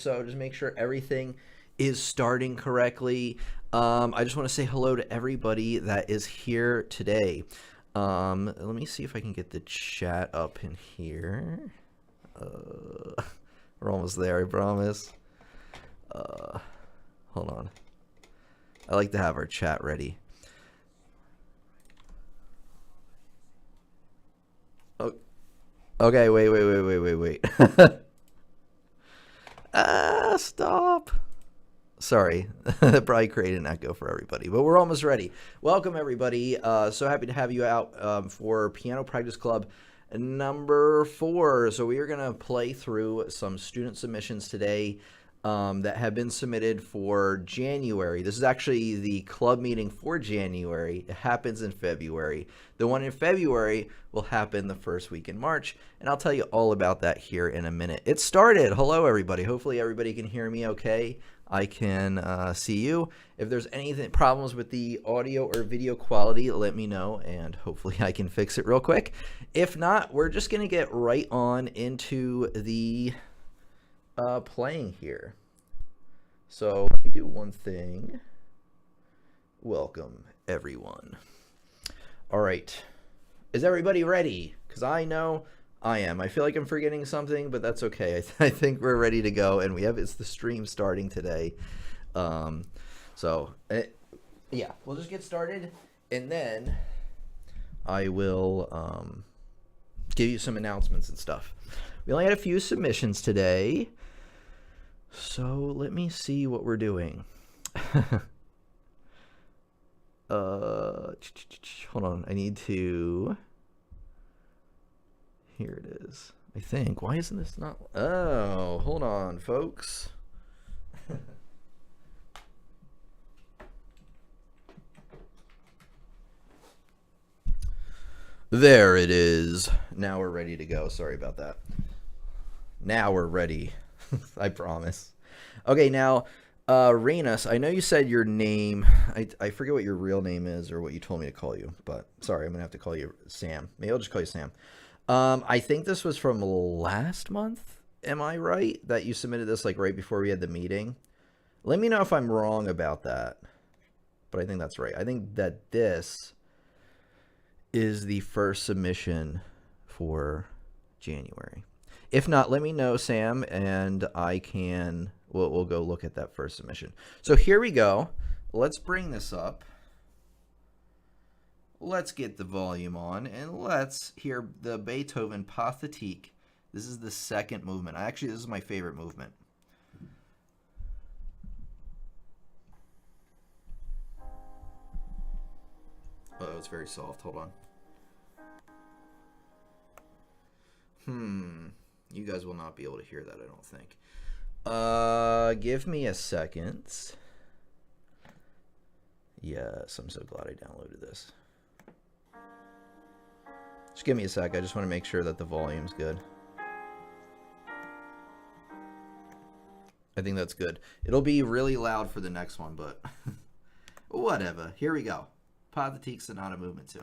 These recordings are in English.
So just make sure everything is starting correctly. I just want to say hello to everybody that is here today. Let me see if I can get the chat up in here. We're almost there, I promise. Hold on. I like to have our chat ready. Oh, okay, wait. Stop. Sorry, that probably created an echo for everybody, but we're almost ready. Welcome, everybody. So happy to have you out for Piano Practice Club number 4. So we are going to play through some student submissions today that have been submitted for January. This is actually the club meeting for January. It happens in February. The one in February will happen the first week in March, and I'll tell you all about that here in a minute. It started. Hello, everybody. Hopefully everybody can hear me okay. I can see you. If there's anything problems with the audio or video quality, let me know, and hopefully I can fix it real quick. If not, we're just going to get right on into the playing here. So let me do one thing. Welcome, everyone. All right. Is everybody ready? Because I know I am. I feel like I'm forgetting something, but that's okay. I think we're ready to go, and it's the stream starting today. Yeah, we'll just get started, and then I will give you some announcements and stuff. We only had a few submissions today, so let me see what we're doing. Hold on. I need to... Here it is. I think. Why isn't this not... Oh, hold on, folks. There it is. Now we're ready to go. Sorry about that. Now we're ready. I promise. Okay, now, Renus, I know you said your name. I forget what your real name is or what you told me to call you, but sorry, I'm going to have to call you Sam. Maybe I'll just call you Sam. I think this was from last month. Am I right? That you submitted this like right before we had the meeting? Let me know if I'm wrong about that. But I think that's right. I think that this is the first submission for January. If not, let me know, Sam, and we'll go look at that first submission. So here we go. Let's bring this up. Let's get the volume on, and let's hear the Beethoven Pathétique. This is the second movement. Actually, this is my favorite movement. Oh, it's very soft. Hold on. You guys will not be able to hear that, I don't think. Give me a second. Yes, I'm so glad I downloaded this. Just give me a sec. I just want to make sure that the volume's good. I think that's good. It'll be really loud for the next one, but whatever. Here we go. Pathétique Sonata Movement 2.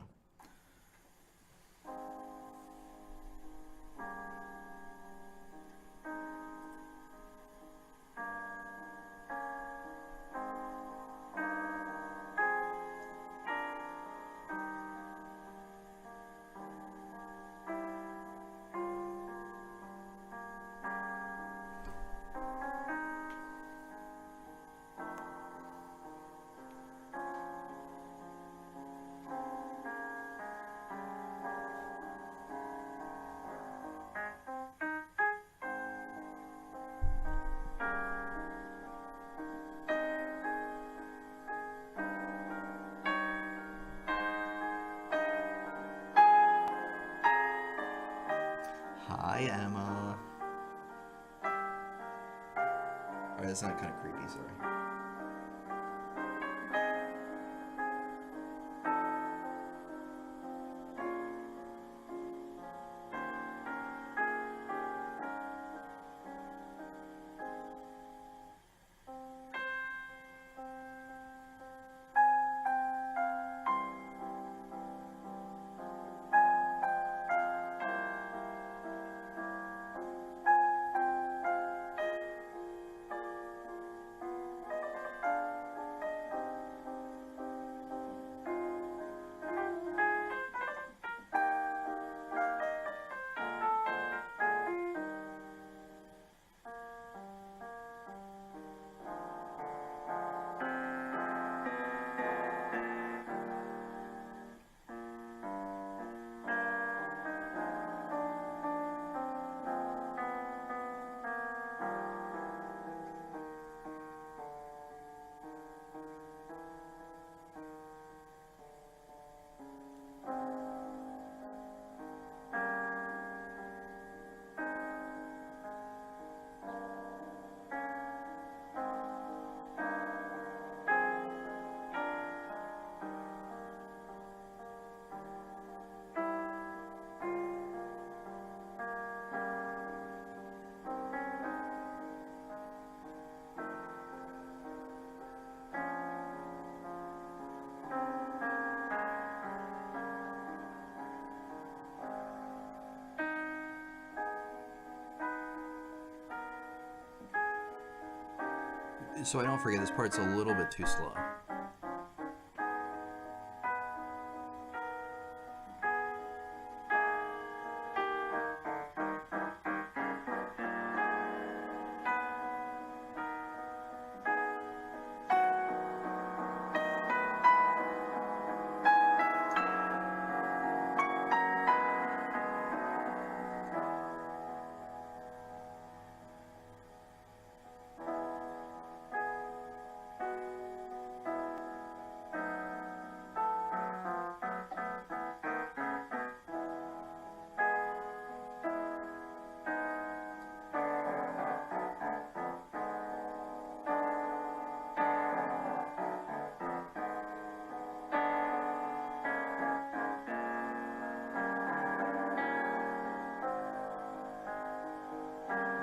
Hi, Emma. Alright, that's not kind of creepy, sorry. So I don't forget, this part's a little bit too slow.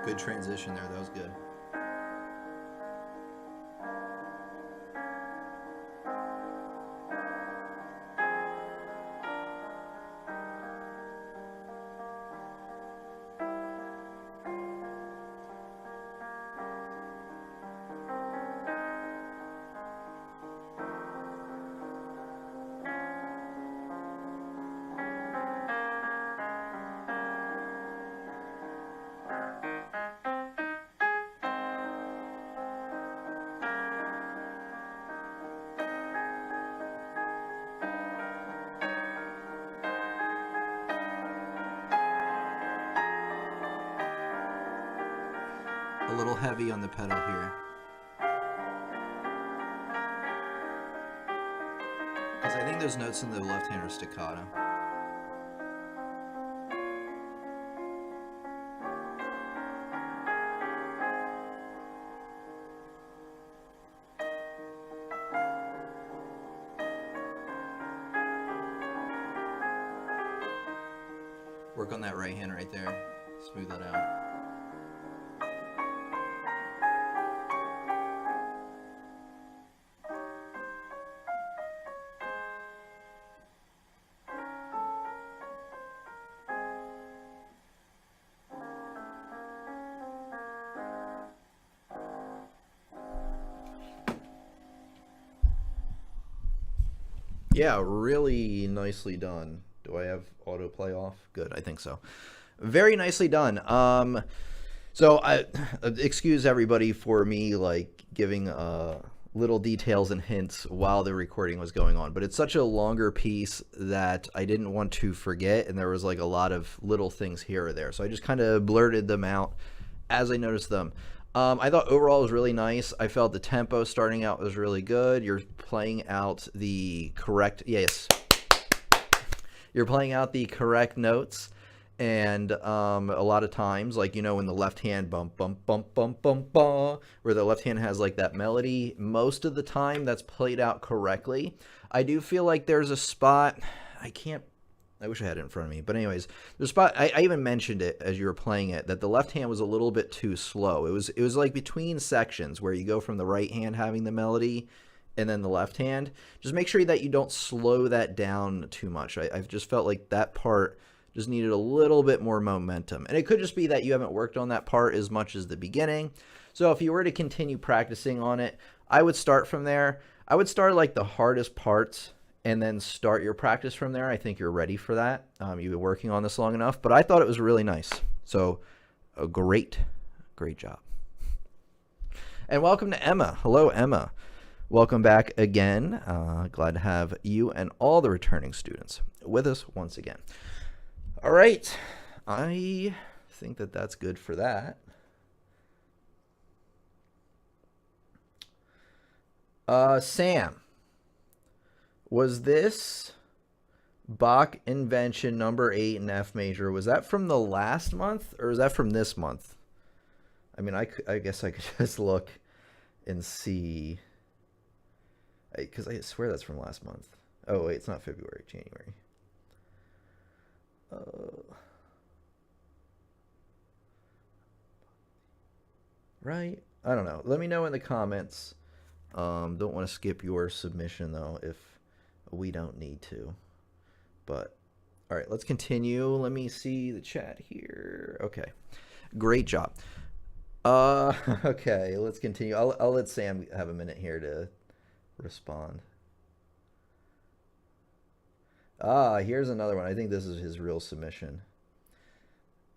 Good transition there. That was good. A little heavy on the pedal here. Because I think those notes in the left hand are staccato. Work on that right hand right there. Smooth that out. Yeah, really nicely done. Do I have autoplay off? Good, I think so. Very nicely done. So I excuse everybody for me like giving little details and hints while the recording was going on, but it's such a longer piece that I didn't want to forget, and there was like a lot of little things here or there, so I just kind of blurted them out as I noticed them. I thought overall it was really nice. I felt the tempo starting out was really good. You're playing out the correct, yes, you're playing out the correct notes. And a lot of times, like, you know, in the left hand, bump, bump, bump, bump, bump, bump, where the left hand has like that melody, most of the time that's played out correctly. I do feel like there's a spot, I wish I had it in front of me. But anyways, the spot, I even mentioned it as you were playing it, that the left hand was a little bit too slow. It was like between sections where you go from the right hand having the melody and then the left hand. Just make sure that you don't slow that down too much. I've just felt like that part just needed a little bit more momentum. And it could just be that you haven't worked on that part as much as the beginning. So if you were to continue practicing on it, I would start from there. I would start like the hardest parts and then start your practice from there. I think you're ready for that. You've been working on this long enough, but I thought it was really nice. So a great job. And welcome to Emma. Hello, Emma. Welcome back again. Glad to have you and all the returning students with us once again. All right. I think that that's good for that. Sam. Was this Bach invention number 8 in F major, was that from the last month or is that from this month? I mean, I guess I could just look and see, because I swear that's from last month. Oh, wait, it's not February, January. Right? I don't know. Let me know in the comments. Don't want to skip your submission, though, if we don't need to. But all right, let's continue. Let me see the chat here. Okay, great job. Okay, let's continue. I'll let Sam have a minute here to respond. Here's another one. I think this is his real submission.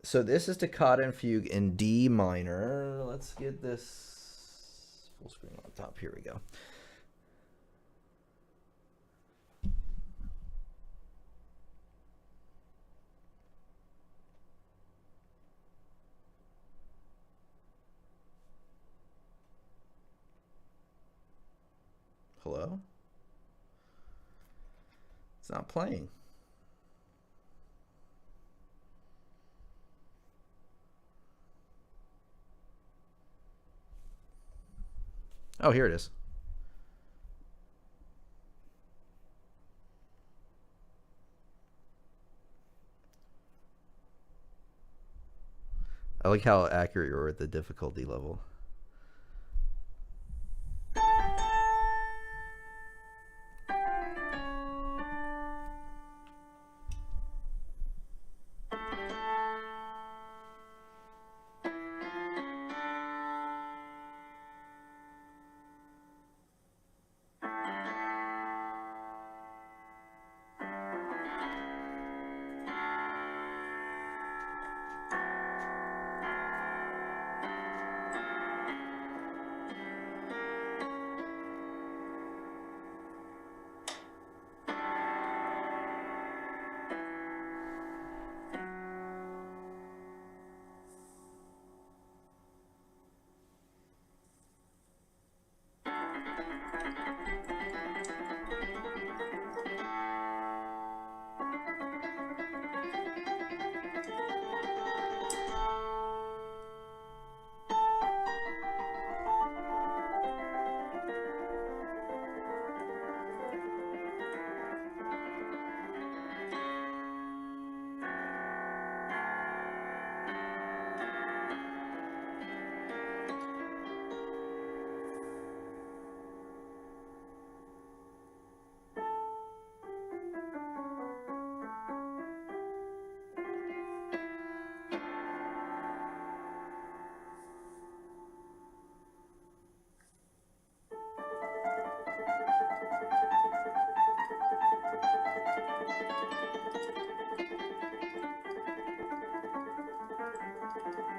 So this is Toccata and Fugue in D minor. Let's get this full screen on top. Here we go. Hello? It's not playing. Oh, here it is. I like how accurate you were with the difficulty level.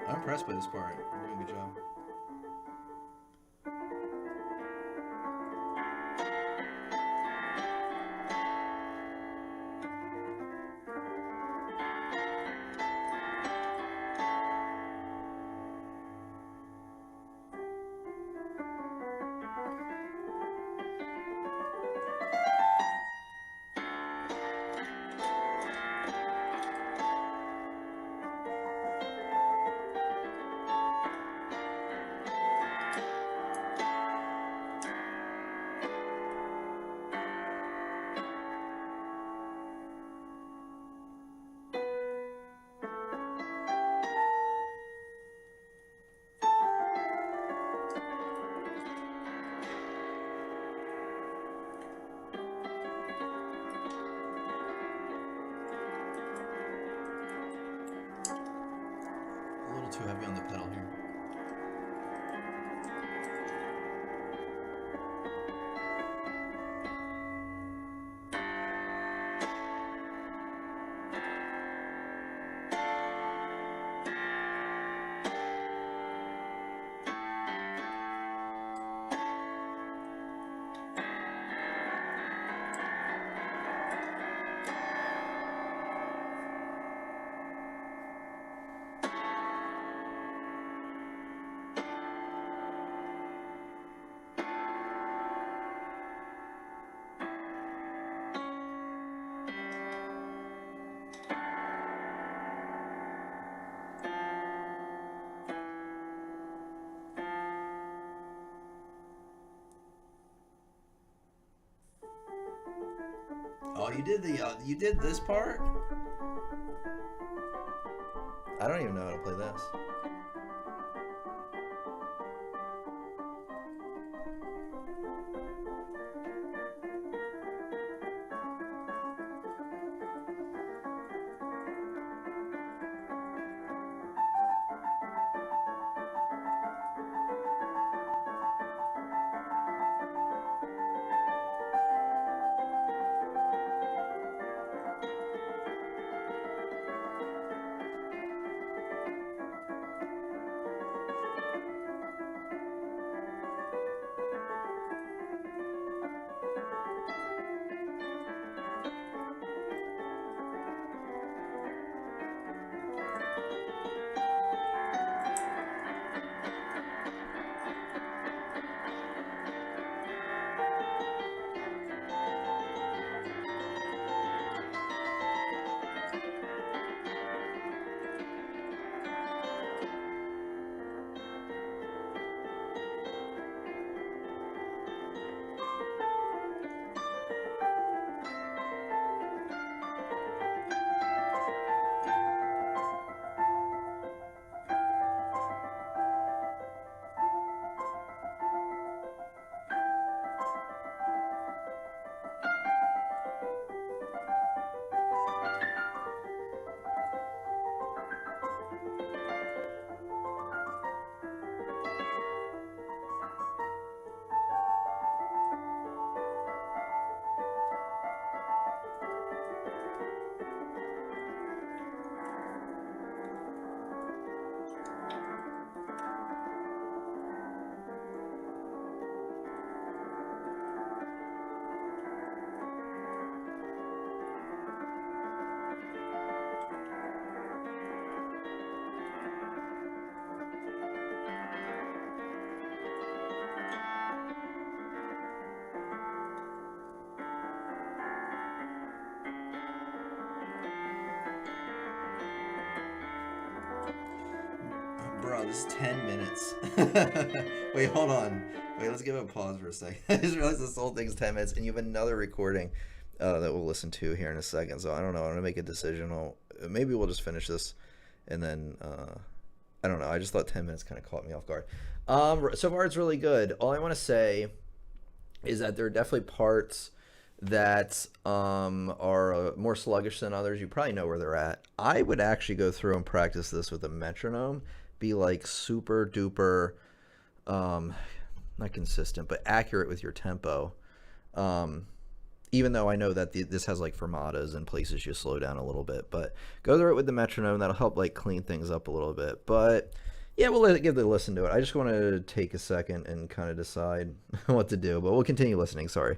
I'm impressed by this part. You're doing a good job. A little too heavy on the pedal here. Oh, you did this part? I don't even know how to play this. bro, this is 10 minutes. Wait, hold on. Wait, let's give it a pause for a second. I just realized this whole thing's 10 minutes, and you have another recording that we'll listen to here in a second. So I don't know. I'm going to make a decision. Maybe we'll just finish this, and then, I don't know. I just thought 10 minutes kind of caught me off guard. So far, it's really good. All I want to say is that there are definitely parts that are more sluggish than others. You probably know where they're at. I would actually go through and practice this with a metronome, be like super duper, not consistent, but accurate with your tempo. Even though I know that this has like fermatas and places you slow down a little bit, but go through it with the metronome. That'll help like clean things up a little bit. But yeah, we'll give the listen to it. I just want to take a second and kind of decide what to do, but we'll continue listening. Sorry.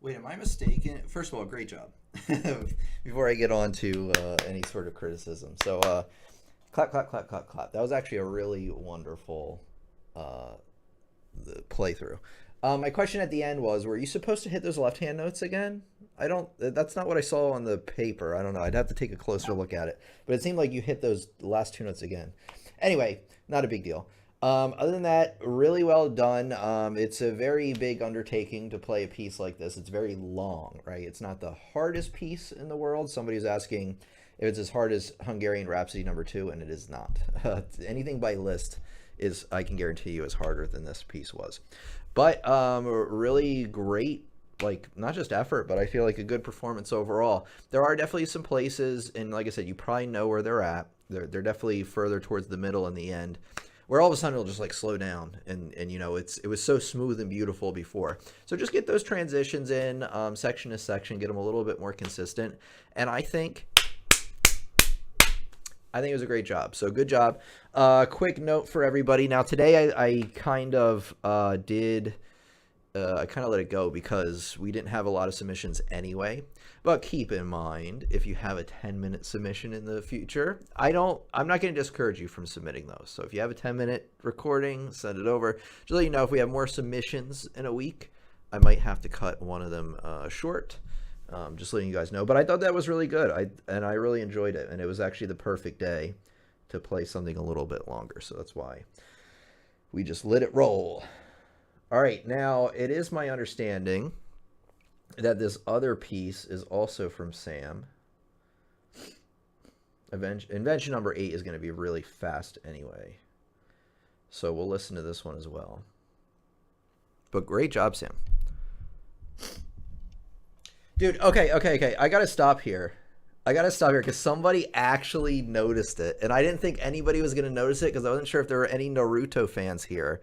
Wait, am I mistaken? First of all, great job. Before I get on to any sort of criticism. So, clap, clap, clap, clap, clap. That was actually a really wonderful uh, playthrough. My question at the end was, were you supposed to hit those left-hand notes again? I don't, that's not what I saw on the paper. I don't know. I'd have to take a closer look at it. But it seemed like you hit those last two notes again. Anyway, not a big deal. Other than that, really well done. It's a very big undertaking to play a piece like this. It's very long, right? It's not the hardest piece in the world. Somebody's asking if it's as hard as Hungarian Rhapsody #2, and it is not. Anything by Liszt is, I can guarantee you, is harder than this piece was. But really great, like, not just effort, but I feel like a good performance overall. There are definitely some places, and like I said, you probably know where they're at. They're definitely further towards the middle and the end, where all of a sudden it'll just like slow down, and you know, it was so smooth and beautiful before. So just get those transitions in, section to section, get them a little bit more consistent, and I think it was a great job. So good job. Quick note for everybody. Now today I kind of did. I kind of let it go because we didn't have a lot of submissions anyway. But keep in mind, if you have a 10-minute submission in the future, I'm not going to discourage you from submitting those. So if you have a 10-minute recording, send it over. Just let you know, if we have more submissions in a week, I might have to cut one of them short. Just letting you guys know. But I thought that was really good. I really enjoyed it. And it was actually the perfect day to play something a little bit longer. So that's why we just let it roll. All right, now it is my understanding that this other piece is also from Sam. Invention #8 is going to be really fast anyway. So we'll listen to this one as well. But great job, Sam. Dude, okay. I got to stop here. Because somebody actually noticed it. And I didn't think anybody was going to notice it because I wasn't sure if there were any Naruto fans here.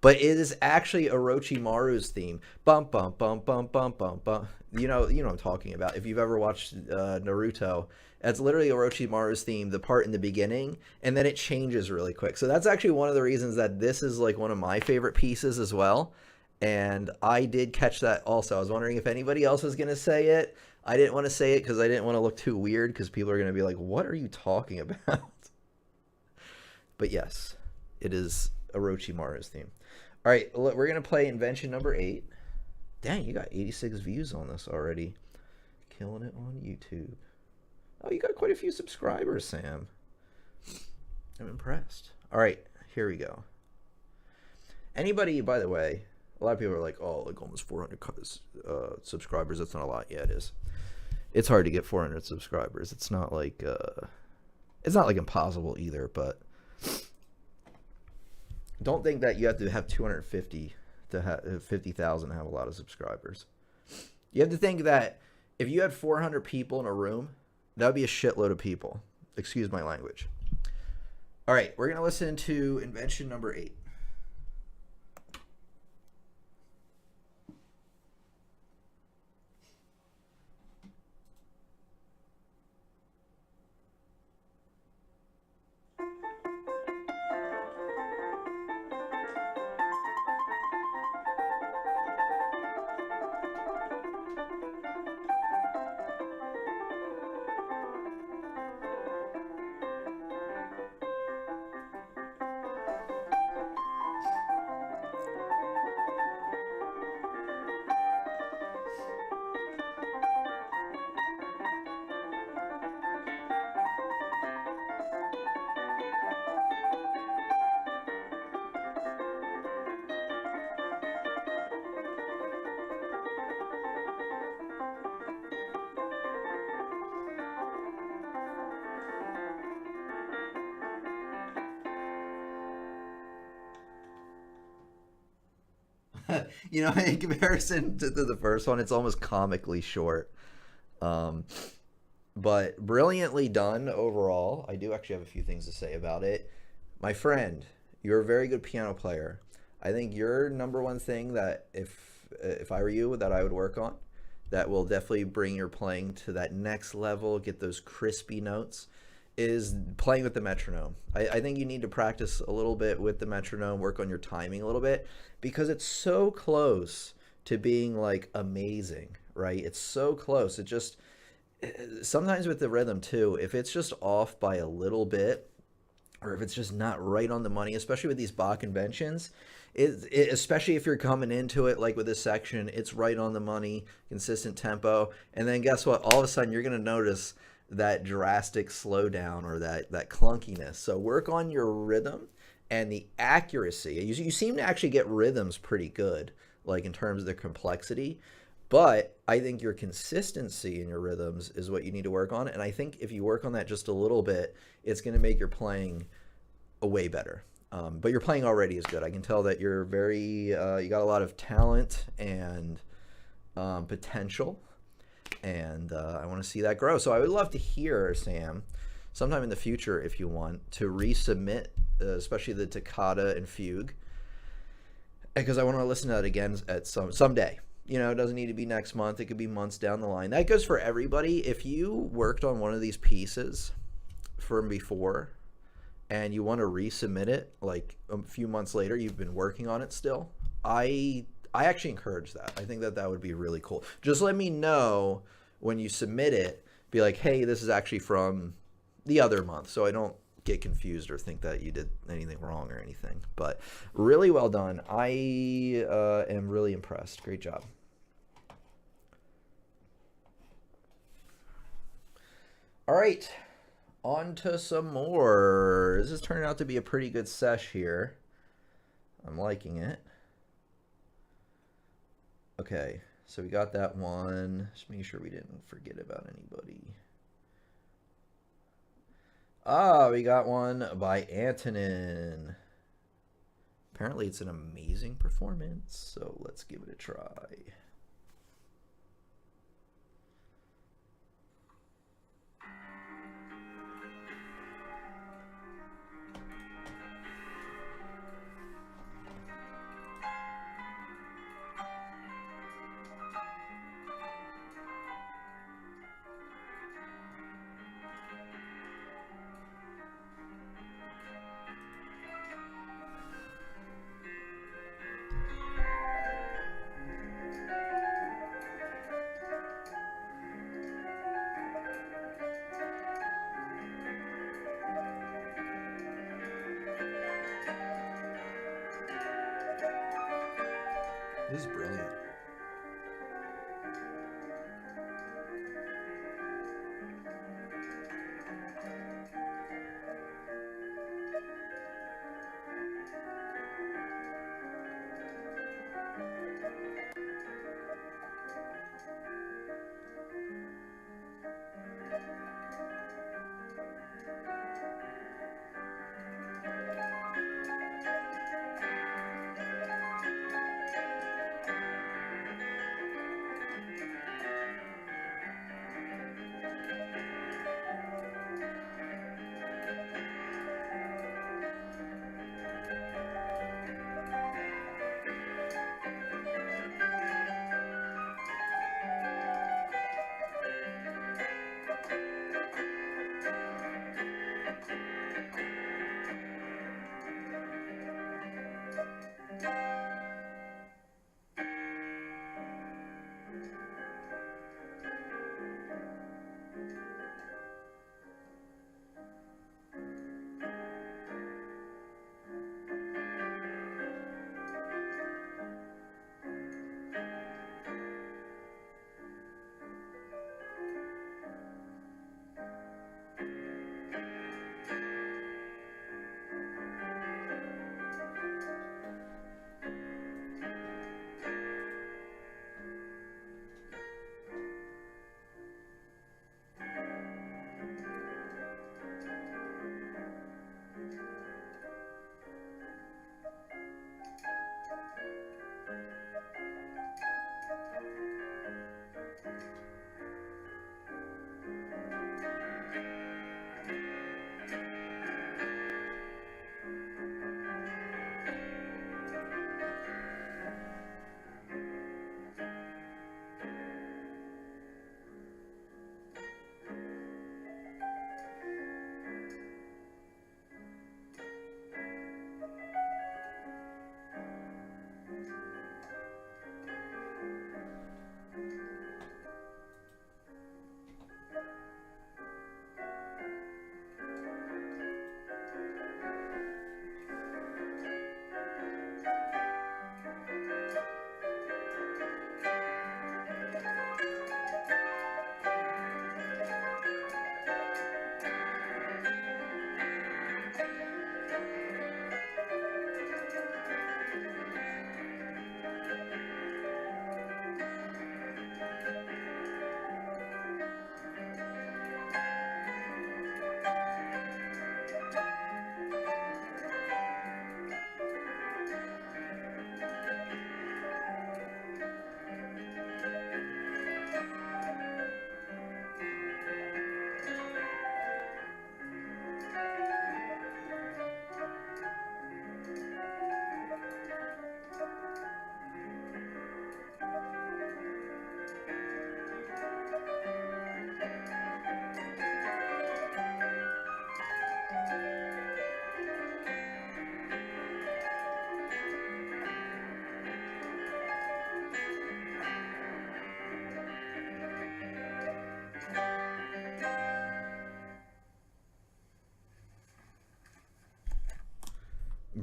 But it is actually Orochimaru's theme. Bum, bum, bum, bum, bum, bum, bum. You know what I'm talking about. If you've ever watched Naruto, it's literally Orochimaru's theme, the part in the beginning, and then it changes really quick. So that's actually one of the reasons that this is like one of my favorite pieces as well. And I did catch that also. I was wondering if anybody else was going to say it. I didn't want to say it because I didn't want to look too weird because people are going to be like, what are you talking about? But yes, it is Orochimaru's theme. All right, we're going to play Invention #8. Dang, you got 86 views on this already. Killing it on YouTube. Oh, you got quite a few subscribers, Sam. I'm impressed. All right, here we go. Anybody, by the way, a lot of people are like, oh, like almost 400 subscribers. That's not a lot. Yeah, it is. It's hard to get 400 subscribers. It's not like impossible either, but don't think that you have to have 250 to have 50,000 to have a lot of subscribers. You have to think that if you had 400 people in a room, that would be a shitload of people. Excuse my language. All right, we're going to listen to Invention #8. You know, in comparison to the first one, it's almost comically short. But brilliantly done overall. I do actually have a few things to say about it. My friend, you're a very good piano player. I think your #1 thing that if I were you, that I would work on, that will definitely bring your playing to that next level, get those crispy notes, is playing with the metronome. I think you need to practice a little bit with the metronome, work on your timing a little bit, because it's so close to being like amazing, right? It's so close. It just sometimes with the rhythm too, if it's just off by a little bit, or if it's just not right on the money, especially with these Bach conventions, especially if you're coming into it like with this section, it's right on the money, consistent tempo, and then guess what? All of a sudden, you're going to notice that drastic slowdown or that clunkiness. So work on your rhythm and the accuracy. You seem to actually get rhythms pretty good, like in terms of the complexity. But I think your consistency in your rhythms is what you need to work on. And I think if you work on that just a little bit, it's going to make your playing a way better. But your playing already is good. I can tell that you're very, you got a lot of talent and potential. And I want to see that grow. So I would love to hear, Sam, sometime in the future, if you want, to resubmit, especially the toccata and fugue, because I want to listen to that again at someday. You know, it doesn't need to be next month. It could be months down the line. That goes for everybody. If you worked on one of these pieces from before and you want to resubmit it like a few months later, you've been working on it still, I actually encourage that. I think that would be really cool. Just let me know when you submit it. Be like, hey, this is actually from the other month, so I don't get confused or think that you did anything wrong or anything. But really well done. I am really impressed. Great job. All right, on to some more. This is turning out to be a pretty good sesh here. I'm liking it. Okay, so we got that one. Just making sure we didn't forget about anybody. Ah, we got one by Antonin. Apparently it's an amazing performance, so let's give it a try. This is brilliant.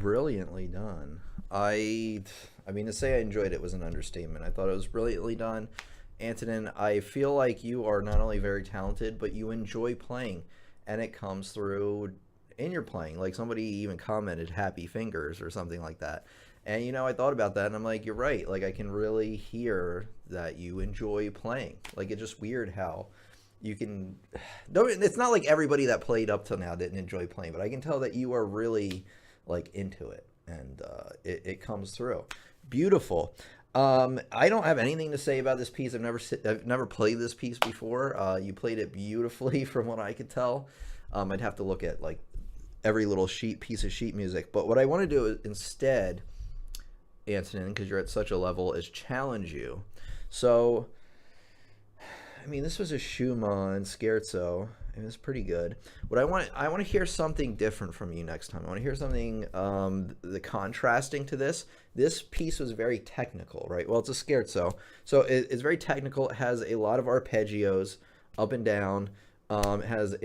brilliantly done. I mean, to say I enjoyed it was an understatement. I thought it was brilliantly done. Antonin, I feel like you are not only very talented, but you enjoy playing, and it comes through in your playing. Like somebody even commented happy fingers or something like that. And I thought about that and I'm like, you're right. Like I can really hear that you enjoy playing. Like it's just weird how you can don't it's not like everybody that played up till now didn't enjoy playing, but I can tell that you are really like into it and it comes through. Beautiful. I don't have anything to say about this piece. I've never played this piece before. You played it beautifully from what I could tell. I'd have to look at like every little piece of sheet music. But what I want to do instead, Antonin, because you're at such a level, is challenge you. So, I mean, this was a Schumann scherzo. It was pretty good. What I want to hear something different from you next time. I want to hear something the contrasting to this. This piece was very technical, right? Well, it's a scherzo, so it's very technical. It has a lot of arpeggios up and down. It has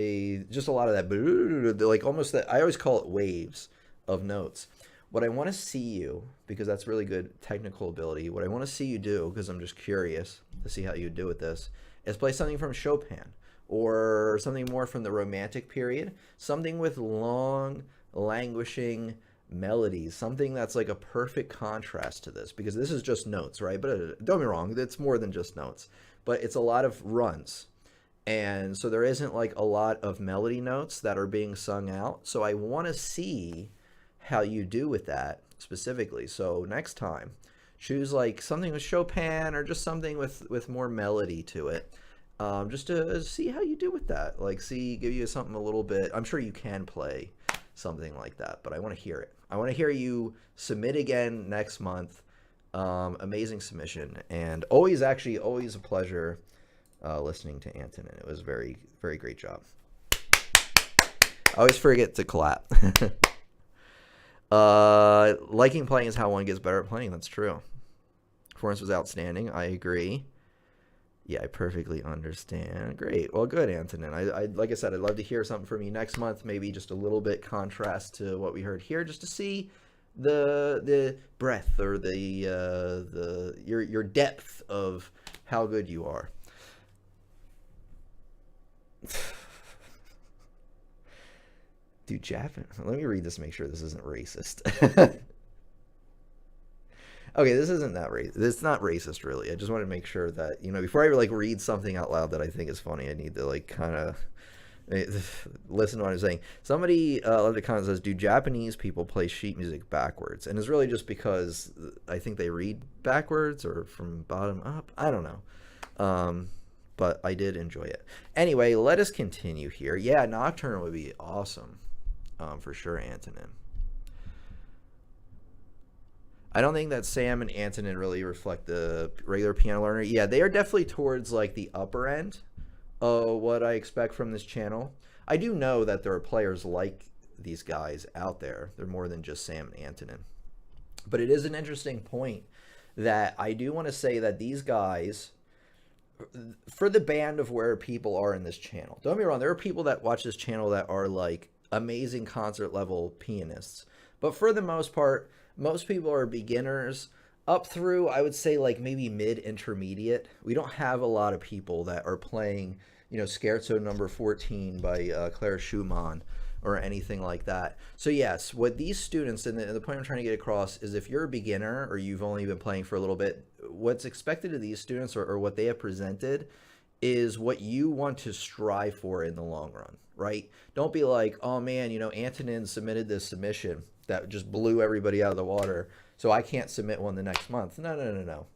just a lot of that, like almost that. I always call it waves of notes. What I want to see you, because that's really good technical ability. What I want to see you do, because I'm just curious to see how you do with this, is play something from Chopin or something more from the Romantic period, something with long, languishing melodies, something that's like a perfect contrast to this, because this is just notes, right? But don't be wrong, it's more than just notes, but it's a lot of runs. And so there isn't like a lot of melody notes that are being sung out. So I want to see how you do with that specifically. So next time, choose like something with Chopin or just something with more melody to it. Just to see how you do with that. Like give you something a little bit. I'm sure you can play something like that, but I want to hear it. I want to hear you submit again next month. Amazing submission, and always a pleasure listening to Antonin. It was very, very great job. I always forget to clap. Liking playing is how one gets better at playing. That's true. Performance was outstanding. I agree. Yeah, I perfectly understand. Great. Well, good, Antonin. I like I said, I'd love to hear something from you next month. Maybe just a little bit contrast to what we heard here, just to see the breadth or your depth of how good you are. Dude, Japan. Let me read this. Make sure this isn't racist. Okay, this isn't that racist. It's not racist, really. I just want to make sure that before I like read something out loud that I think is funny, I need to like kind of listen to what I'm saying. Somebody left a comment that says, "Do Japanese people play sheet music backwards?" And it's really just because I think they read backwards or from bottom up. I don't know. But I did enjoy it. Anyway, let us continue here. Yeah, Nocturne would be awesome, for sure, Antonin. I don't think that Sam and Antonin really reflect the regular piano learner. Yeah, they are definitely towards like the upper end of what I expect from this channel. I do know that there are players like these guys out there. They're more than just Sam and Antonin. But it is an interesting point that I do want to say that these guys, for the band of where people are in this channel, don't get me wrong, there are people that watch this channel that are like amazing concert level pianists. But for the most part, most people are beginners up through, I would say, like maybe mid-intermediate. We don't have a lot of people that are playing, Scherzo number 14 by Clara Schumann or anything like that. So yes, what these students, and the point I'm trying to get across is if you're a beginner or you've only been playing for a little bit, what's expected of these students or what they have presented is what you want to strive for in the long run, right? Don't be like, oh man, Antonin submitted this submission that just blew everybody out of the water, so I can't submit one the next month. No.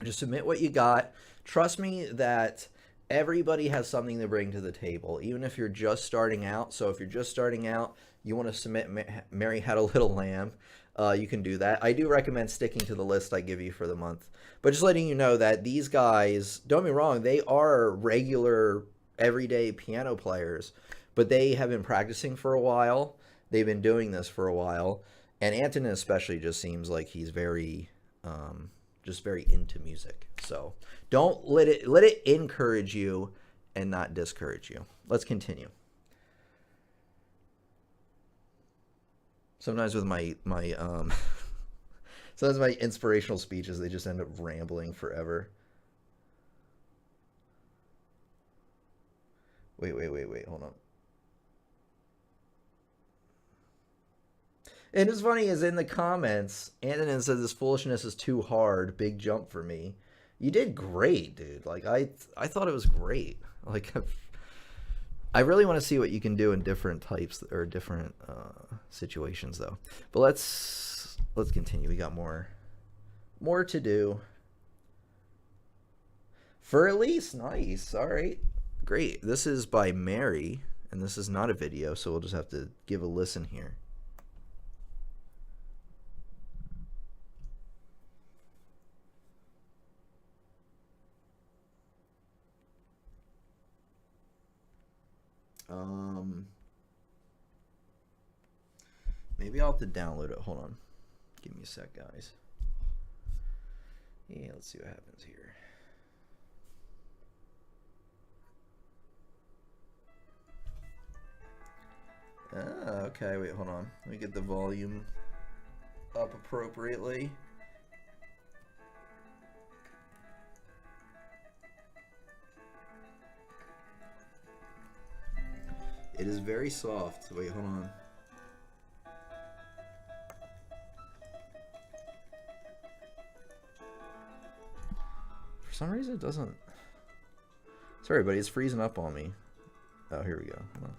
Just submit what you got. Trust me that everybody has something to bring to the table, even if you're just starting out. So if you're just starting out, you want to submit Mary Had a Little Lamb, you can do that. I do recommend sticking to the list I give you for the month. But just letting you know that these guys, don't be wrong, they are regular, everyday piano players, but they have been practicing for a while. They've been doing this for a while. And Antonin especially just seems like he's very, just very into music. So don't let it encourage you and not discourage you. Let's continue. Sometimes with sometimes my inspirational speeches, they just end up rambling forever. Wait, hold on. And it's funny is in the comments, Antonin says this foolishness is too hard. Big jump for me. You did great, dude. Like I thought it was great. Like I really want to see what you can do in different types or different situations, though. But let's continue. We got more to do. For Elise, nice. All right, great. This is by Mary, and this is not a video, so we'll just have to give a listen here. Maybe I'll have to download it. Hold on. Give me a sec, guys. Yeah, let's see what happens here. Okay, wait, hold on. Let me get the volume up appropriately. It is very soft. Wait, hold on. For some reason it doesn't. Sorry, buddy, it's freezing up on me. Oh, here we go. Hold on.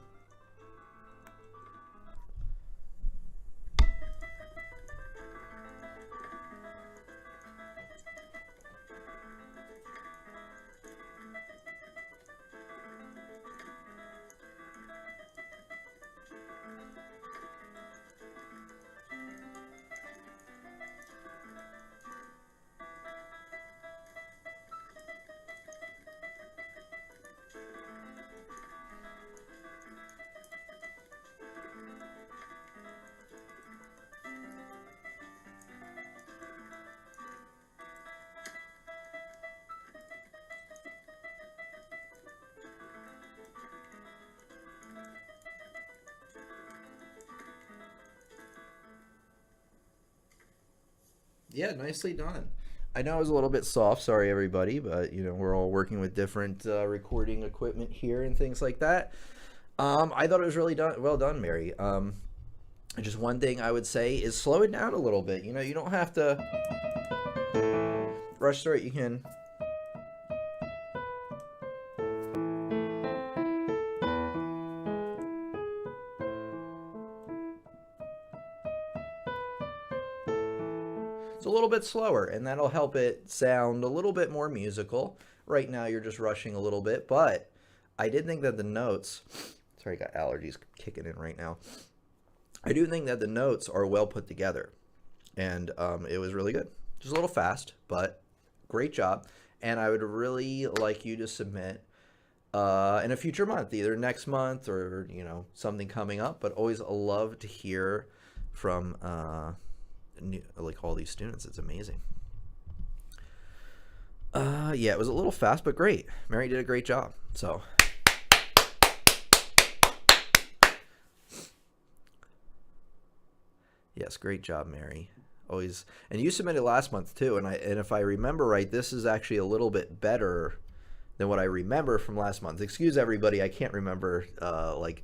Yeah, nicely done. I know it was a little bit soft. Sorry, everybody, but we're all working with different recording equipment here and things like that. I thought it was really well done, Mary. Just one thing I would say is slow it down a little bit. You don't have to rush through it. You can. It's a little bit slower, and that'll help it sound a little bit more musical. Right now, you're just rushing a little bit, but I did think that the notes. Sorry, I got allergies kicking in right now. I do think that the notes are well put together, and it was really good. Just a little fast, but great job. And I would really like you to submit in a future month, either next month or something coming up. But always love to hear from like all these students. It's amazing. Yeah, it was a little fast, but great. Mary did a great job. So. Yes, great job, Mary. Always, and you submitted last month too, and if I remember right, this is actually a little bit better than what I remember from last month. Excuse everybody, I can't remember like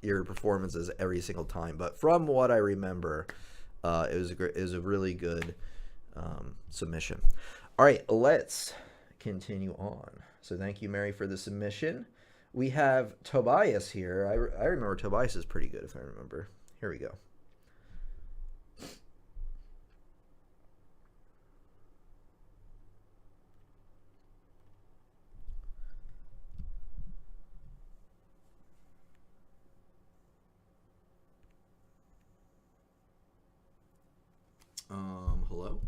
your performances every single time, but from what I remember, it was a really good submission. All right, let's continue on. So thank you, Mary, for the submission. We have Tobias here. I remember Tobias is pretty good if I remember. Here we go. Hello?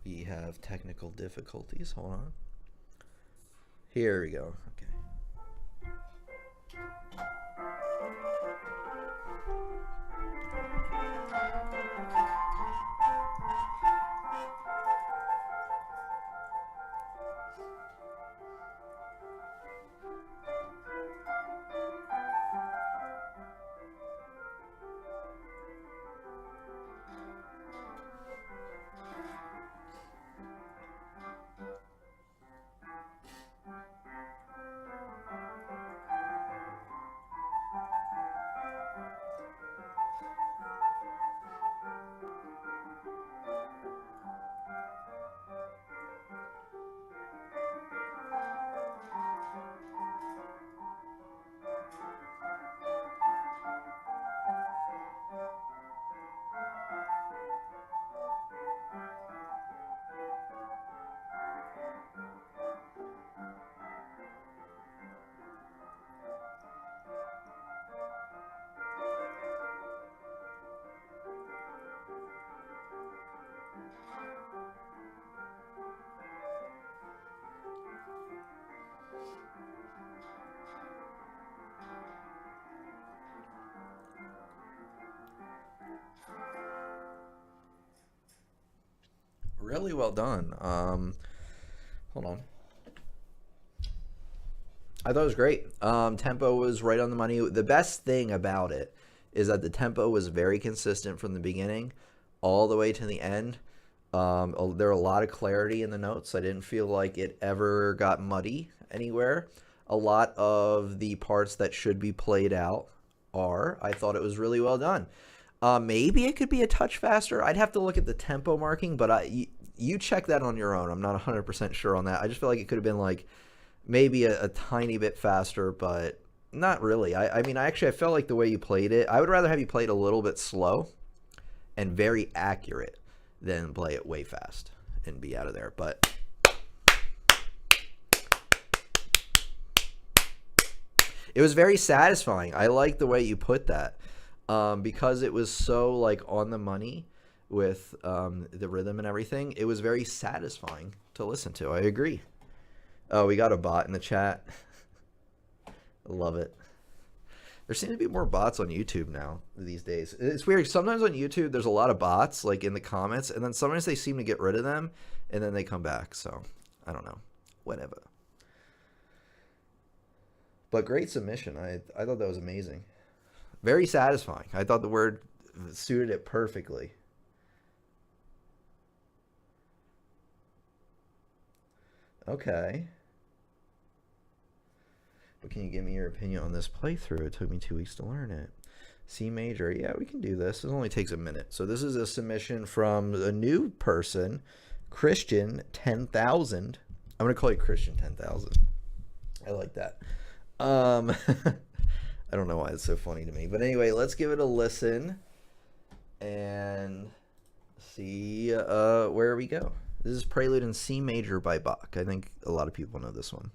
We have technical difficulties. Hold on. Here we go. Okay. really well done. Hold on. I thought it was great. Tempo was right on the money. The best thing about it is that the tempo was very consistent from the beginning all the way to the end. There were a lot of clarity in the notes. I didn't feel like it ever got muddy anywhere. A lot of the parts that should be played out are. I thought it was really well done. Maybe it could be a touch faster. I'd have to look at the tempo marking, but you check that on your own. I'm not 100% sure on that. I just feel like it could have been like maybe a tiny bit faster, but not really. I mean, I felt like the way you played it, I would rather have you play it a little bit slow and very accurate than play it way fast and be out of there. But it was very satisfying. I like the way you put that, because it was so like on the money with the rhythm and everything. It was very satisfying to listen to. I agree. Oh, we got a bot in the chat. Love it. There seem to be more bots on YouTube now these days. It's weird. Sometimes on YouTube, there's a lot of bots like in the comments, and then sometimes they seem to get rid of them, and then they come back. So I don't know. Whatever. But great submission. I thought that was amazing. Very satisfying. I thought the word suited it perfectly. Okay. But can you give me your opinion on this playthrough? It took me 2 weeks to learn it. C major. Yeah, we can do this. It only takes a minute. So this is a submission from a new person, Christian 10,000. I'm going to call you Christian 10,000. I like that. I don't know why it's so funny to me. But anyway, let's give it a listen and see where we go. This is Prelude in C major by Bach. I think a lot of people know this one.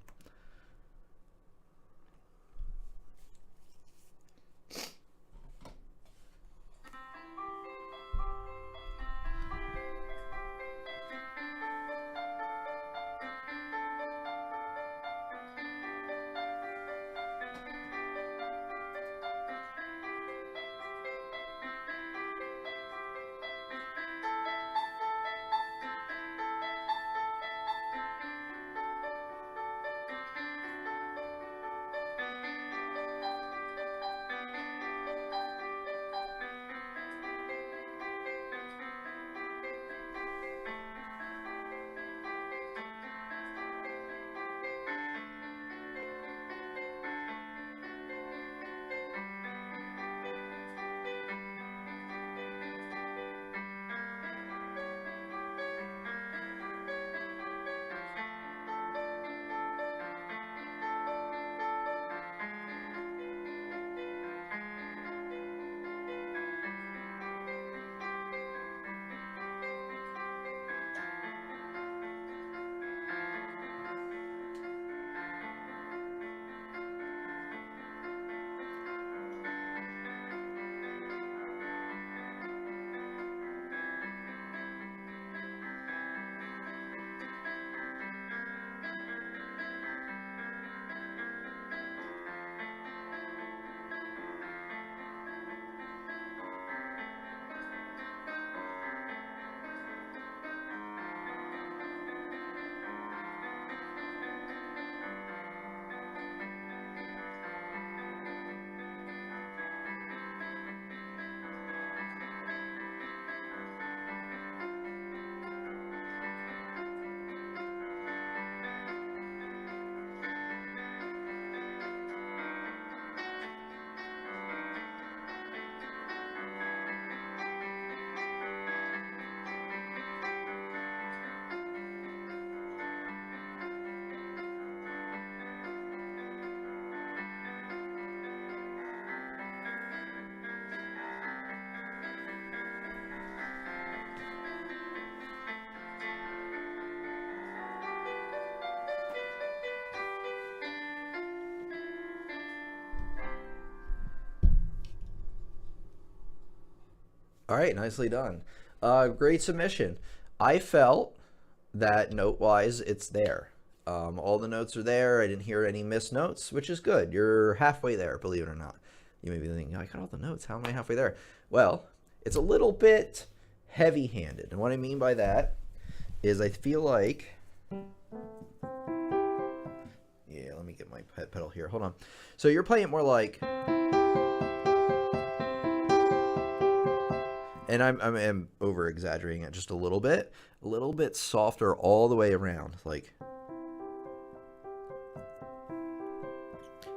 All right, nicely done. Great submission. I felt that note-wise, it's there. All the notes are there. I didn't hear any missed notes, which is good. You're halfway there, believe it or not. You may be thinking, I got all the notes. How am I halfway there? Well, it's a little bit heavy-handed. And what I mean by that is I feel like, yeah, let me get my pedal here. Hold on. So you're playing it more like, and I'm over exaggerating it just a little bit softer all the way around. Like,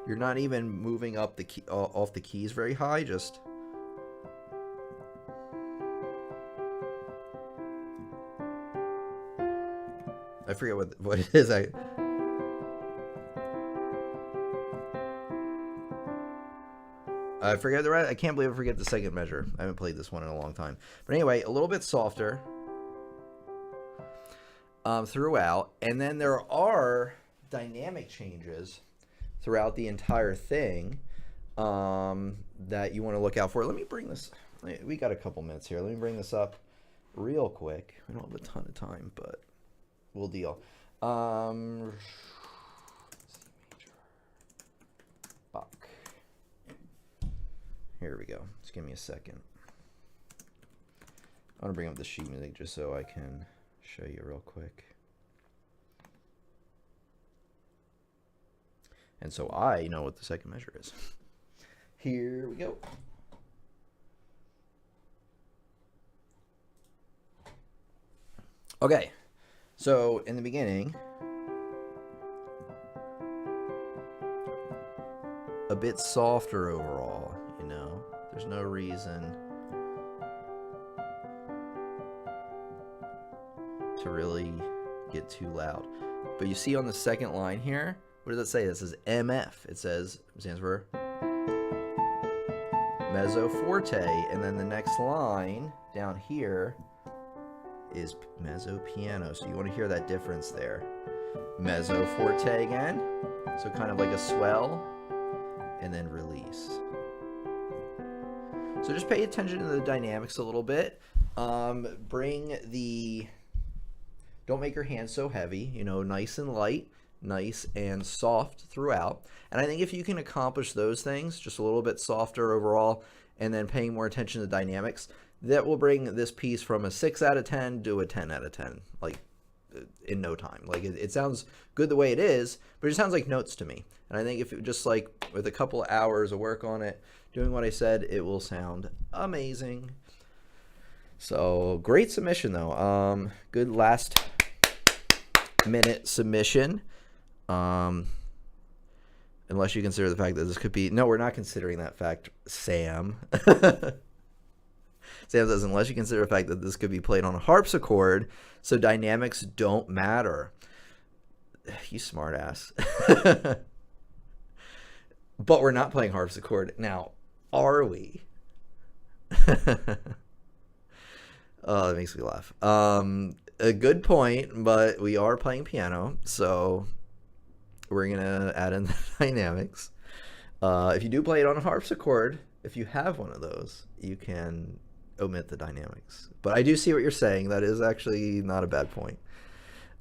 you're not even moving up the key off the keys very high. Just I forget what it is. I forget the right. I can't believe I forget the second measure. I haven't played this one in a long time. But anyway, a little bit softer throughout, and then there are dynamic changes throughout the entire thing that you want to look out for. Let me bring this. We got a couple minutes here. Let me bring this up real quick. We don't have a ton of time, but we'll deal. Bach. Here we go. Just give me a second. I want to bring up the sheet music just so I can show you real quick. And so I know what the second measure is. Here we go. Okay, so in the beginning, a bit softer overall, you know, there's no reason to really get too loud. But you see on the second line here, what does it say? This is MF. It stands for mezzo forte, and then the next line down here is mezzo piano. So you want to hear that difference there. Mezzo forte again, so kind of like a swell, and then release. So just pay attention to the dynamics a little bit. Don't make your hands so heavy, you know, nice and light, nice and soft throughout. And I think if you can accomplish those things, just a little bit softer overall, and then paying more attention to the dynamics, that will bring this piece from a 6 out of 10 to a 10 out of 10, like in no time. Like it sounds good the way it is, but it sounds like notes to me. And I think if it just like with a couple of hours of work on it, doing what I said, it will sound amazing. So great submission though. Good last minute submission. Unless you consider the fact that this could be, no, we're not considering that fact, Sam. Sam says, unless you consider the fact that this could be played on a harpsichord, so dynamics don't matter. You smartass. But we're not playing harpsichord. Now, are we? Oh, that makes me laugh. A good point, but we are playing piano, so we're going to add in the dynamics. If you do play it on a harpsichord, if you have one of those, you can omit the dynamics. But I do see what you're saying. That is actually not a bad point.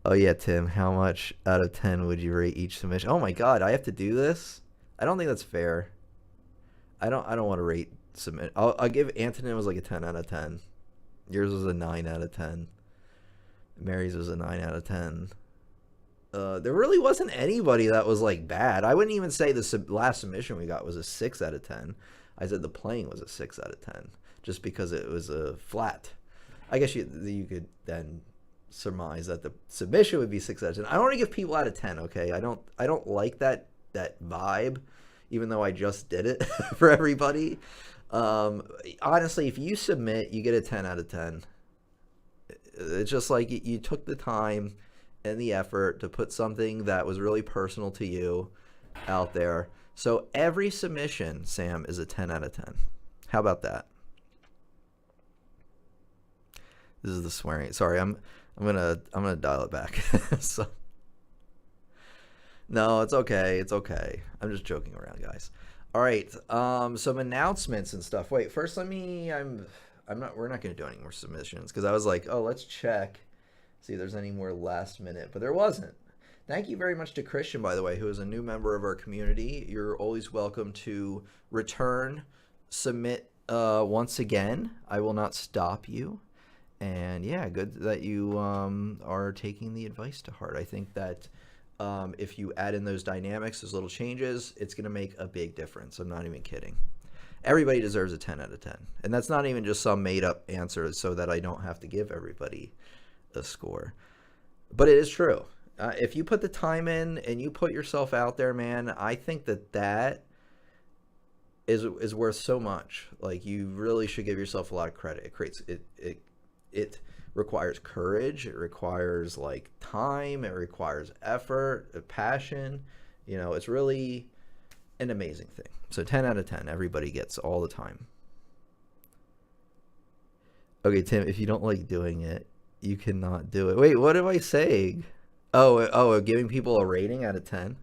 Oh yeah, Tim, how much out of 10 would you rate each submission? Oh my god, I have to do this? I don't think that's fair. I don't want to rate submit. I'll give Antonin was like a 10 out of 10. Yours was a 9 out of 10. Mary's was a 9 out of 10. There really wasn't anybody that was like bad. I wouldn't even say the last submission we got was a 6 out of 10. I said the playing was a 6 out of 10 just because it was a flat. I guess you could then surmise that the submission would be 6 out of 10. I don't want to give people out of 10, okay? I don't like that vibe, even though I just did it for everybody. Honestly, if you submit, you get a 10 out of 10. It's just like you took the time and the effort to put something that was really personal to you out there. So every submission, Sam, is a 10 out of 10. How about that? This is the swearing. Sorry, I'm gonna dial it back. So no, it's okay. It's okay. I'm just joking around, guys. All right. Some announcements and stuff. Wait, first we're not going to do any more submissions because I was like, oh, let's check, see if there's any more last minute, but there wasn't. Thank you very much to Christian, by the way, who is a new member of our community. You're always welcome to return, submit once again. I will not stop you. And yeah, good that you are taking the advice to heart. I think that if you add in those dynamics, those little changes, it's going to make a big difference. I'm not even kidding. Everybody deserves a 10 out of 10. And that's not even just some made up answer so that I don't have to give everybody a score. But it is true. If you put the time in and you put yourself out there, man, I think that is worth so much. Like, you really should give yourself a lot of credit. It requires courage. It requires like time. It requires effort, passion. You know, it's really an amazing thing. So 10 out of 10, everybody gets all the time. Okay, Tim, if you don't like doing it, you cannot do it. Wait, what am I saying? Oh, giving people a rating out of 10.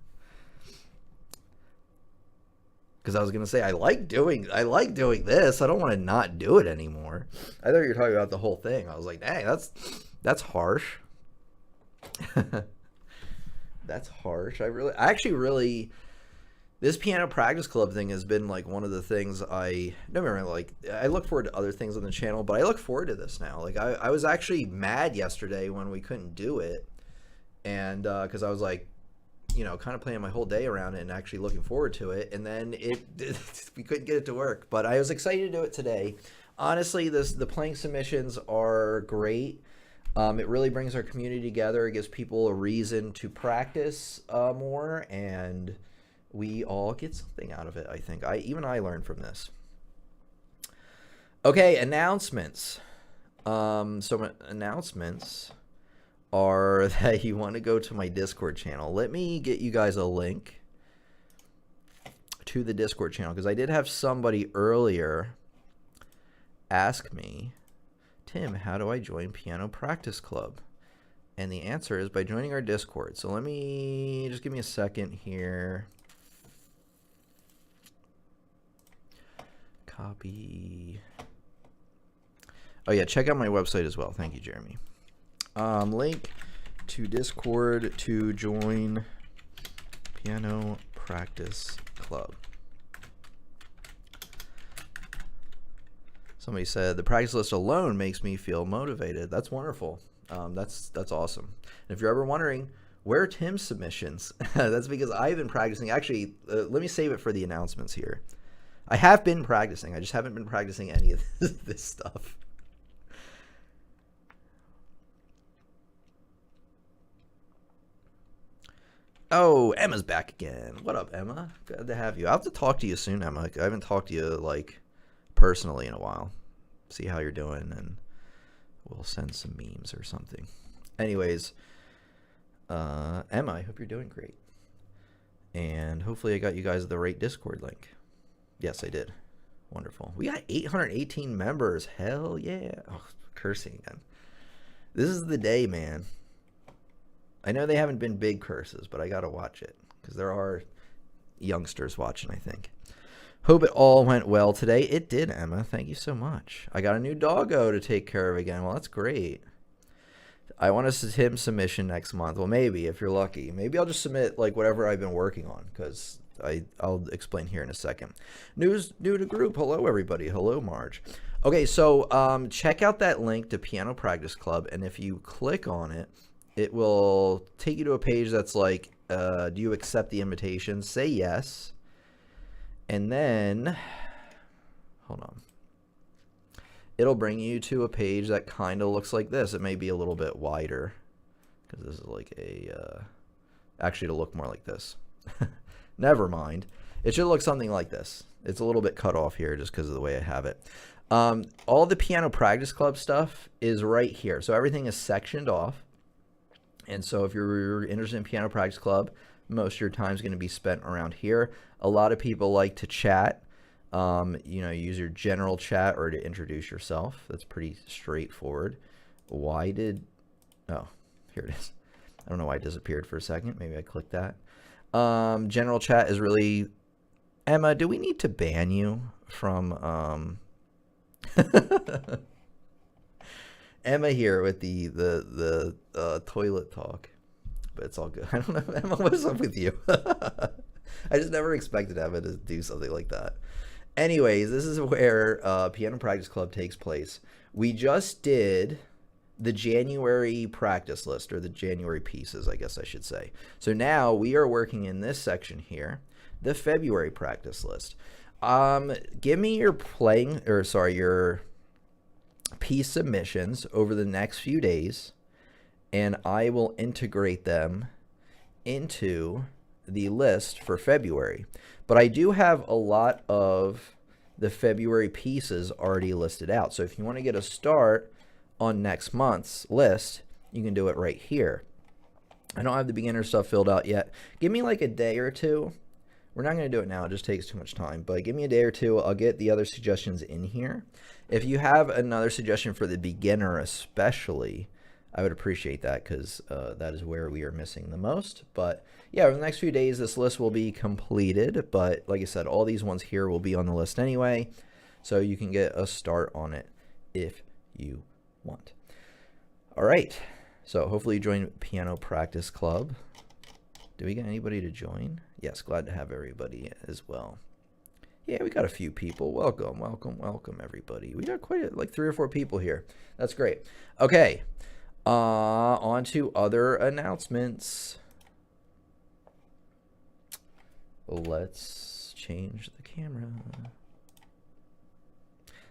Because I was gonna say I like doing this. I don't want to not do it anymore. I thought you were talking about the whole thing. I was like, dang, that's harsh. That's harsh. I actually really. This piano practice club thing has been like one of the things I look forward to other things on the channel, but I look forward to this now. Like I was actually mad yesterday when we couldn't do it, and because I was like, you know, kind of planning my whole day around it and actually looking forward to it, and then we couldn't get it to work. But I was excited to do it today. Honestly, the playing submissions are great. It really brings our community together. It gives people a reason to practice more, and we all get something out of it, I think. Even I learned from this. Okay, announcements. So announcements are that you want to go to my Discord channel. Let me get you guys a link to the Discord channel, because I did have somebody earlier ask me, Tim, how do I join Piano Practice Club? And the answer is by joining our Discord. So let me just give me a second here. Copy. Oh yeah, check out my website as well. Thank you, Jeremy. Link to Discord to join Piano Practice Club. Somebody said the practice list alone makes me feel motivated. That's wonderful. That's awesome. And if you're ever wondering where are Tim's submissions, that's because I've been practicing. Actually, let me save it for the announcements here. I have been practicing. I just haven't been practicing any of this stuff. Oh, Emma's back again. What up, Emma? Good to have you. I'll have to talk to you soon, Emma. I haven't talked to you, like, personally in a while. See how you're doing, and we'll send some memes or something. Anyways, Emma, I hope you're doing great. And hopefully I got you guys the right Discord link. Yes, I did. Wonderful. We got 818 members. Hell yeah. Oh, cursing again. This is the day, man. I know they haven't been big curses, but I got to watch it because there are youngsters watching, I think. Hope it all went well today. It did, Emma. Thank you so much. I got a new doggo to take care of again. Well, that's great. I want to submit submission next month. Well, maybe if you're lucky. Maybe I'll just submit like whatever I've been working on, because I'll explain here in a second. New to group. Hello, everybody. Hello, Marge. Okay, so check out that link to Piano Practice Club, and if you click on it, it will take you to a page that's like, do you accept the invitation? Say yes. And then, hold on. It'll bring you to a page that kind of looks like this. It may be a little bit wider, because this is like a, actually it'll look more like this. Never mind. It should look something like this. It's a little bit cut off here just because of the way I have it. All the Piano Practice Club stuff is right here. So everything is sectioned off. And so if you're interested in Piano Practice Club, most of your time is going to be spent around here. A lot of people like to chat. You know, use your general chat or to introduce yourself. That's pretty straightforward. Oh, here it is. I don't know why it disappeared for a second. Maybe I clicked that. General chat is really, Emma, do we need to ban you from, Emma here with the toilet talk, but it's all good. I don't know, Emma, what's up with you? I just never expected Emma to do something like that. Anyways, this is where Piano Practice Club takes place. we just did the January practice list, or the January pieces, I guess I should say. So now we are working in this section here, the February practice list. Give me your your piece submissions over the next few days, and I will integrate them into the list for February. But I do have a lot of the February pieces already listed out. So if you want to get a start on next month's list, you can do it right here. I don't have the beginner stuff filled out yet. Give me like a day or two. We're not going to do it now. It just takes too much time. But give me a day or two. I'll get the other suggestions in here. If you have another suggestion for the beginner especially, I would appreciate that, because that is where we are missing the most. But yeah, over the next few days, this list will be completed. But like I said, all these ones here will be on the list anyway, so you can get a start on it if you want. All right, so hopefully you join Piano Practice Club. Do we get anybody to join? Yes, glad to have everybody as well. Yeah, we got a few people. Welcome, welcome, welcome, everybody. We got like 3 or 4 people here. That's great. Okay, on to other announcements. Let's change the camera.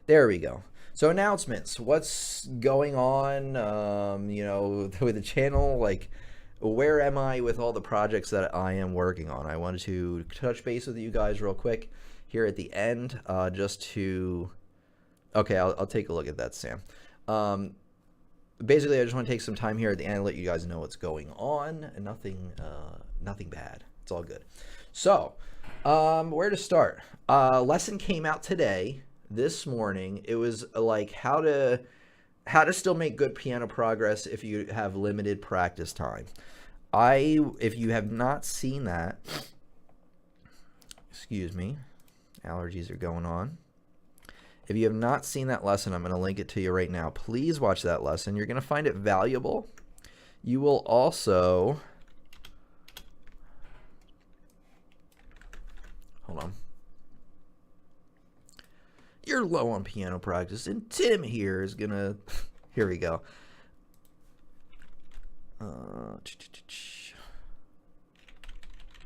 There we go. So announcements. What's going on, you know, with the channel? Like, where am I with all the projects that I am working on? I wanted to touch base with you guys real quick here at the end, just to... Okay, I'll take a look at that, Sam. Basically, I just want to take some time here at the end and let you guys know what's going on, and nothing bad. It's all good. So, where to start? Lesson came out today, this morning. It was like how to still make good piano progress if you have limited practice time. If you have not seen that, excuse me, allergies are going on. If you have not seen that lesson, I'm going to link it to you right now. Please watch that lesson. You're going to find it valuable. You will also... Hold on. You're low on piano practice, and Tim here is going to... Here we go.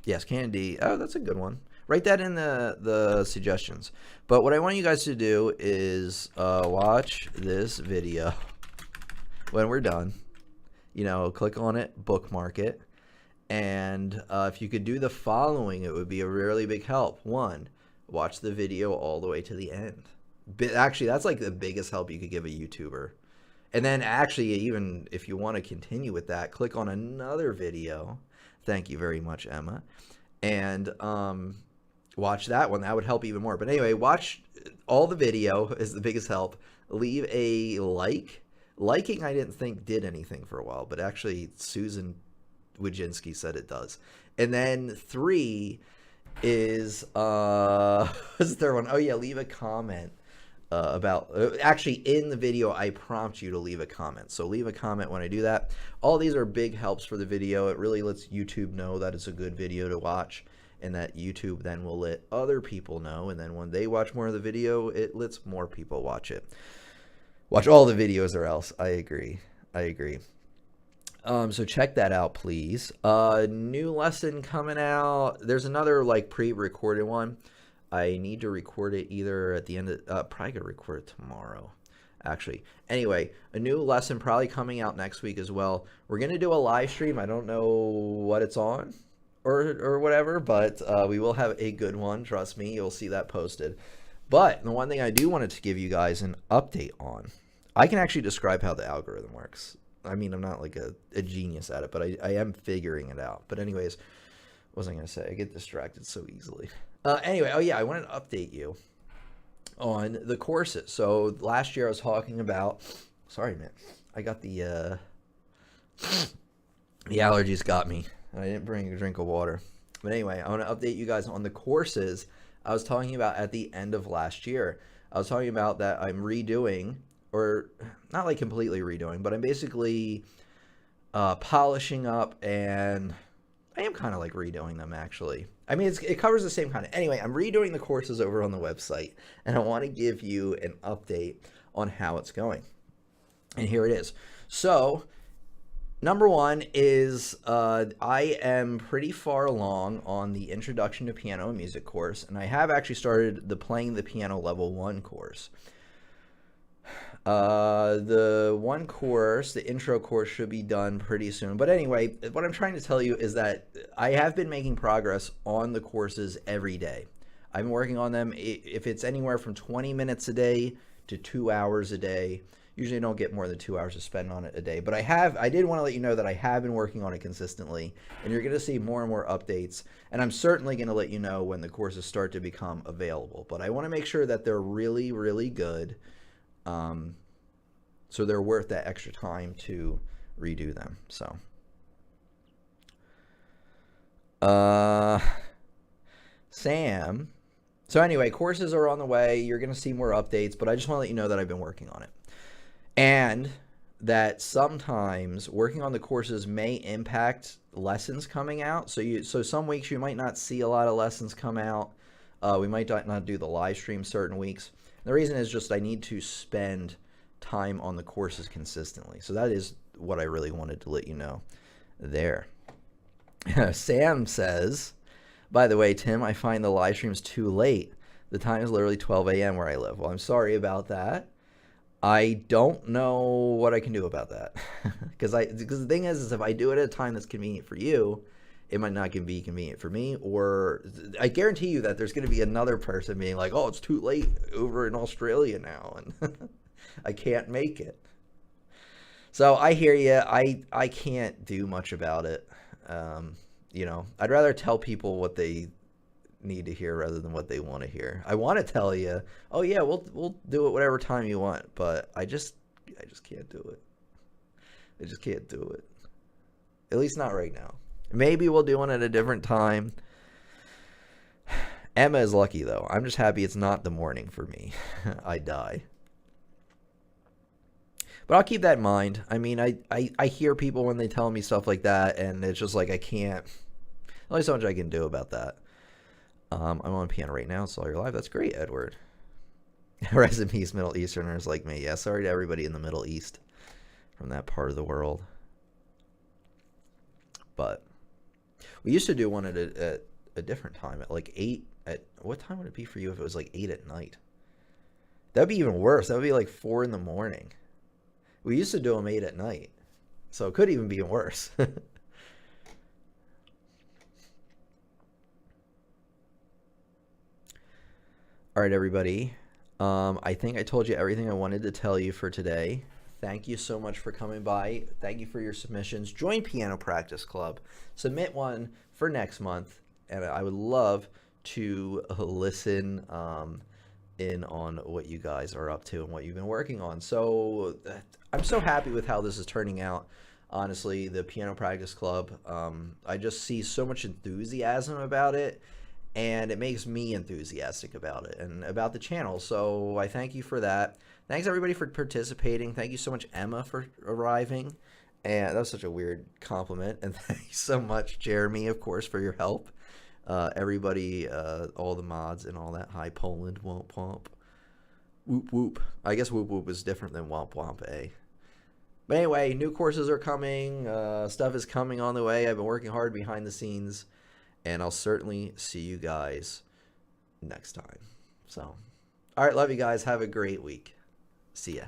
Yes, Candy. Oh, that's a good one. Write that in the suggestions. But what I want you guys to do is watch this video when we're done. You know, click on it, bookmark it. And if you could do the following, it would be a really big help. 1, watch the video all the way to the end. Actually, that's like the biggest help you could give a YouTuber. And then actually, even if you want to continue with that, click on another video. Thank you very much, Emma. And watch that one. That would help even more. But anyway, watch all the video is the biggest help. Leave a like. Liking, I didn't think did anything for a while, but actually Susan Wojcinski said it does. And then 3 is what's the third one? Oh yeah, leave a comment about actually in the video I prompt you to leave a comment. So leave a comment when I do that. All these are big helps for the video. It really lets YouTube know that it's a good video to watch, and that YouTube then will let other people know, and then when they watch more of the video, it lets more people watch it. Watch all the videos or else. I agree. So check that out, please. New lesson coming out. There's another like pre-recorded one. I need to record it either at the end of, probably gonna record it tomorrow, actually. Anyway, a new lesson probably coming out next week as well. We're gonna do a live stream. I don't know what it's on or whatever, but we will have a good one. Trust me, you'll see that posted. But the one thing I do wanted to give you guys an update on, I can actually describe how the algorithm works. I mean, I'm not like a genius at it, but I am figuring it out. But anyways, what was I going to say? I get distracted so easily. Anyway, oh yeah, I wanted to update you on the courses. So last year I was talking about, sorry man, I got the allergies got me. I didn't bring a drink of water. But anyway, I want to update you guys on the courses I was talking about at the end of last year. I was talking about that I'm redoing, or not like completely redoing, but I'm basically polishing up, and I am kind of like redoing them actually. I mean, it covers the same content. Anyway, I'm redoing the courses over on the website, and I want to give you an update on how it's going. And here it is. So, number one is I am pretty far along on the Introduction to Piano and Music course, and I have actually started the Playing the Piano Level 1 course. The one course, the intro course, should be done pretty soon. But anyway, what I'm trying to tell you is that I have been making progress on the courses every day. I've been working on them. If it's anywhere from 20 minutes a day to 2 hours a day, usually I don't get more than 2 hours to spend on it a day. But I did want to let you know that I have been working on it consistently, and you're going to see more and more updates. And I'm certainly going to let you know when the courses start to become available. But I want to make sure that they're really, really good. So they're worth that extra time to redo them. So, Sam. So anyway, courses are on the way. You're going to see more updates, but I just want to let you know that I've been working on it. And that sometimes working on the courses may impact lessons coming out. So some weeks you might not see a lot of lessons come out. We might not do the live stream certain weeks. The reason is just I need to spend time on the courses consistently. So that is what I really wanted to let you know there. Sam says, by the way, Tim, I find the live streams too late. The time is literally 12 a.m. where I live. Well, I'm sorry about that. I don't know what I can do about that. Because the thing is if I do it at a time that's convenient for you, it might not be convenient for me, or I guarantee you that there's going to be another person being like, oh, it's too late over in Australia now, and I can't make it. So I hear you. I can't do much about it. I'd rather tell people what they need to hear rather than what they want to hear. I want to tell you, oh yeah, we'll do it whatever time you want, but I just can't do it. I just can't do it. At least not right now. Maybe we'll do one at a different time. Emma is lucky, though. I'm just happy it's not the morning for me. I die. But I'll keep that in mind. I mean, I hear people when they tell me stuff like that, and it's just like I can't. There's only so much I can do about that. I'm on piano right now. It's all your live. That's great, Edward. Rest in peace, Middle Easterners like me. Yeah, sorry to everybody in the Middle East from that part of the world. But we used to do one at a different time, at like 8. What time would it be for you if it was like 8 at night? That would be even worse. That would be like 4 in the morning. We used to do them 8 at night. So it could even be worse. All right, everybody. I think I told you everything I wanted to tell you for today. Thank you so much for coming by. Thank you for your submissions. Join Piano Practice Club. Submit one for next month, and I would love to listen in on what you guys are up to and what you've been working on. So I'm so happy with how this is turning out. Honestly, the Piano Practice Club, I just see so much enthusiasm about it, and it makes me enthusiastic about it and about the channel. So I thank you for that. Thanks everybody for participating. Thank you so much, Emma, for arriving. And that was such a weird compliment. And thank you so much, Jeremy, of course, for your help. Everybody, all the mods and all that. Hi, Poland, womp womp. Whoop whoop. I guess whoop whoop is different than womp womp, eh? But anyway, new courses are coming. Stuff is coming on the way. I've been working hard behind the scenes. And I'll certainly see you guys next time. So, all right, love you guys. Have a great week. See ya.